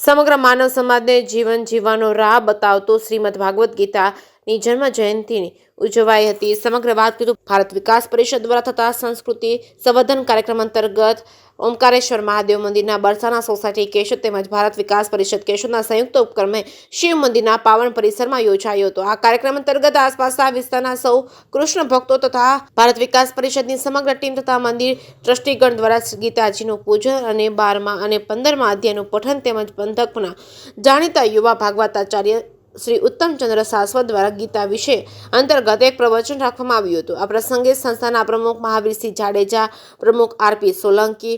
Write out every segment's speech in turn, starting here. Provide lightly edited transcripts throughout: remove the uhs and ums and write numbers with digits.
સમગ્ર માનવ સમાજને જીવન જીવવાનો રાહ બતાવતો શ્રીમદ ભાગવત ગીતાની જન્મ જયંતિની ઉજવાઈ હતી। સમગ્ર વાત કરીએ તો ભારત વિકાસ પરિષદ દ્વારા થતા સંસ્કૃતિ સંવર્ધન કાર્યક્રમ અંતર્ગત ઓમકારેશ્વર મહાદેવ મંદિરના બરસાના સોસાયટી કેશોદ તેમજ ભારત વિકાસ પરિષદ કેશોદના સંયુક્ત ઉપક્રમે શિવ મંદિરના પાવન પરિસરમાં યોજાયો હતો। આ કાર્યક્રમ અંતર્ગત આસપાસના વિસ્તારના સૌ કૃષ્ણ ભક્તો તથા ભારત વિકાસ પરિષદની સમગ્ર ટીમ તથા મંદિર ટ્રસ્ટીગણ દ્વારા ગીતાજીનું પૂજન અને 12મા અને 15મા અધ્યાયનું પઠન તેમજ પંથકના જાણીતા યુવા ભાગવતાચાર્ય શ્રી ઉત્તમચંદ્ર શાશ્વત દ્વારા ગીતા વિશે અંતર્ગત એક પ્રવચન રાખવામાં આવ્યું હતું। આ પ્રસંગે સંસ્થાના પ્રમુખ મહાવીરસિંહ જાડેજા, પ્રમુખ આરપી સોલંકી,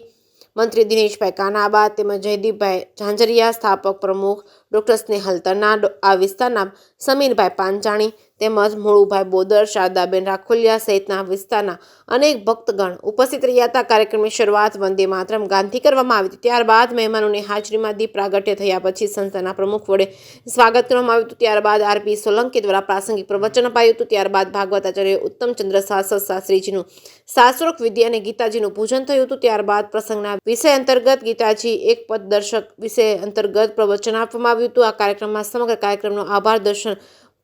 મંત્રી દિનેશભાઈ કાનાબા તેમજ જયદીપભાઈ ઝાંઝરિયા, સ્થાપક પ્રમુખ ડોક્ટર સ્નેહલ તન્ના, આ વિસ્તારના સમીરભાઈ પાંચાણી તેમજ મોળુભાઈ બોદર, શારદાબેન રાખોલિયા સહિતના વિસ્તારના અનેક ભક્તગણ ઉપસ્થિત રહ્યા હતા। કાર્યક્રમની શરૂઆત વંદે માતરમ ગાનથી કરવામાં આવી હતી। ત્યારબાદ મહેમાનોની હાજરીમાં દીપ પ્રાગટ્ય થયા પછી સંસ્થાના પ્રમુખ વડે સ્વાગત કરવામાં આવ્યું હતું। ત્યારબાદ આરપી સોલંકી દ્વારા પ્રાસંગિક પ્રવચન અપાયું હતું। ત્યારબાદ ભાગવતાચાર્ય ઉત્તમચંદ્ર શાશ્વત શાસ્ત્રીજીનું શાસ્ત્રોક્ત વિધિ અને ગીતાજીનું પૂજન થયું હતું। ત્યારબાદ પ્રસંગના વિષય અંતર્ગત ગીતાજી એક પદ દર્શક વિષય અંતર્ગત પ્રવચન આપવામાં આવ્યું હતું। આ કાર્યક્રમમાં સમગ્ર કાર્યક્રમનો આભાર દર્શન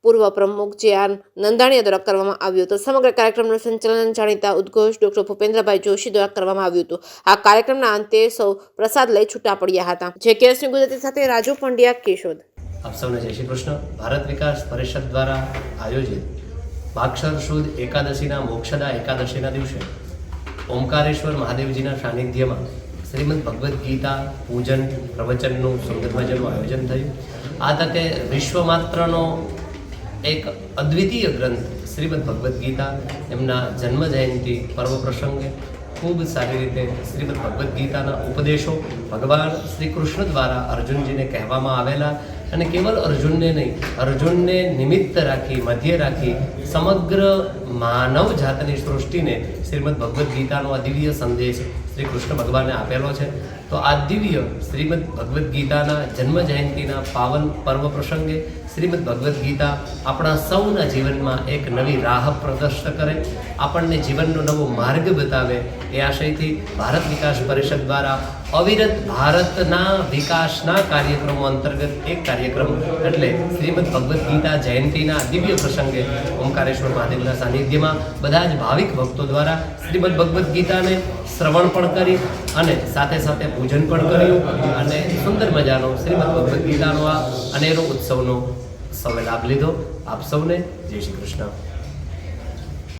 પૂર્વ પ્રમુખ જે.આર. નંદાણીયા દ્વારા કરવામાં આવ્યું હતું। સમગ્ર કાર્યક્રમનું સંચાલન જાણીતા ઉદ્ઘોષ ડોક્ટર ભૂપેન્દ્રભાઈ જોશી દ્વારા કરવામાં આવ્યું હતું। આ કાર્યક્રમના અંતે સૌ પ્રસાદ લઈ છૂટા પડ્યા હતા। જે કેસની ગુજરાતી સાથે રાજુ પંડ્યા, કેશોદ। આપ સૌને જય શ્રી કૃષ્ણ। ભારત વિકાસ પરિષદ દ્વારા આયોજિત ભાગસર સુદ એકાદશીના મોક્ષદા એકાદશીના દિવસે ઓમકારેશ્વર મહાદેવજીના સાનિધ્યમાં શ્રીમદ ભગવદ્ ગીતા પૂજન પ્રવચનનું સુંદર મજાનું આયોજન થયું। આ તકે વિશ્વમાત્રનો એક અદ્વિતીય ગ્રંથ શ્રીમદ ભગવદ્ ગીતા એમના જન્મ જયંતિ પર્વ પ્રસંગે ખૂબ સારી રીતે શ્રીમદ ભગવદ્ ગીતાના ઉપદેશો ભગવાન શ્રી કૃષ્ણ દ્વારા અર્જુનજીને કહેવામાં આવેલા અને કેવલ અર્જુનને નહીં, અર્જુનને નિમિત્ત રાખી, મધ્ય રાખી સમગ્ર માનવ જાતની સૃષ્ટિને શ્રીમદ ભગવદ્ ગીતાનો આ દિવ્ય સંદેશ શ્રી કૃષ્ણ ભગવાને આપેલો છે। તો આ દિવ્ય શ્રીમદ ભગવદ્ ગીતાના જન્મ જયંતિના પાવન પર્વ પ્રસંગે શ્રીમદ ભગવદ્ ગીતા આપણા સૌના જીવનમાં એક નવી રાહ પ્રદર્શિત કરે, આપણને જીવનનો નવો માર્ગ બતાવે એ આશયથી ભારત વિકાસ પરિષદ દ્વારા અવિરત ભારતના વિકાસના કાર્યક્રમો અંતર્ગત એક કાર્યક્રમ એટલે શ્રીમદ ભગવદ્ ગીતા જયંતિના દિવ્ય પ્રસંગે ઓમકારેશ્વર મહાદેવના સાનિધ્યમાં બધા જ ભાવિક ભક્તો દ્વારા શ્રીમદ ભગવદ્ ગીતાને શ્રવણ પણ કરી અને સાથે સાથે પૂજન પણ કર્યું અને સુંદર મજાનો શ્રીમદ ભગવદ્ ગીતાનો આ અનેરો ઉત્સવનો સૌએ લાભ લીધો। આપ સૌને જય શ્રી કૃષ્ણ।